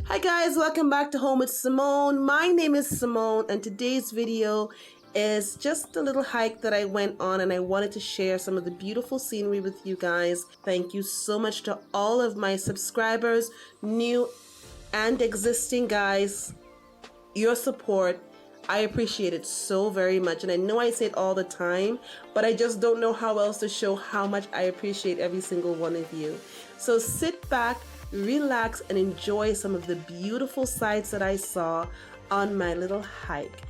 Hi guys, welcome back to Home with Simone. My name is Simone and today's video is just a little hike that I went on, and I wanted to share some of the beautiful scenery with you guys. Thank you so much to all of my subscribers, new and existing guys. Your support, I appreciate it so very much, and I know I say it all the time, but I just don't know how else to show how much I appreciate every single one of you. So sit back, relax, and enjoy some of the beautiful sights that I saw on my little hike.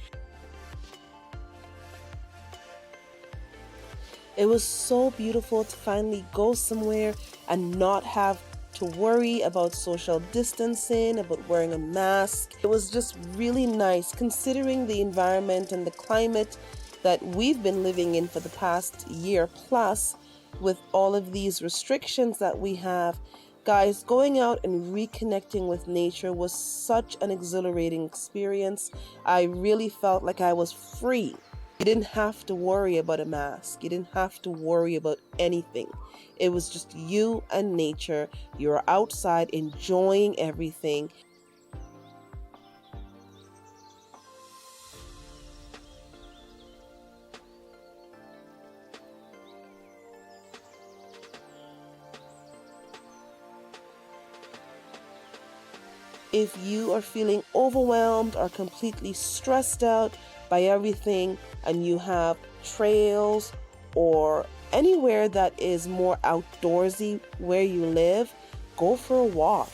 It was so beautiful to finally go somewhere and not have to worry about social distancing, about wearing a mask. It was just really nice considering the environment and the climate that we've been living in for the past year plus, with all of these restrictions that we have. Guys, going out and reconnecting with nature was such an exhilarating experience. I really felt like I was free. You didn't have to worry about a mask. You didn't have to worry about anything. It was just you and nature. You're outside enjoying everything. If you are feeling overwhelmed or completely stressed out by everything, and you have trails or anywhere that is more outdoorsy where you live, go for a walk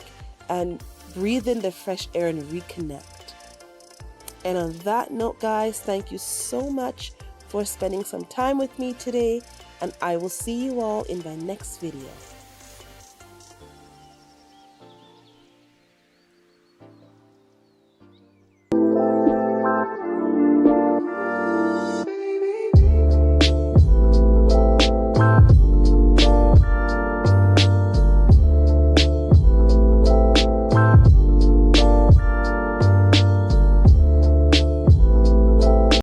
and breathe in the fresh air and reconnect. And on that note, guys, thank you so much for spending some time with me today, and I will see you all in my next video.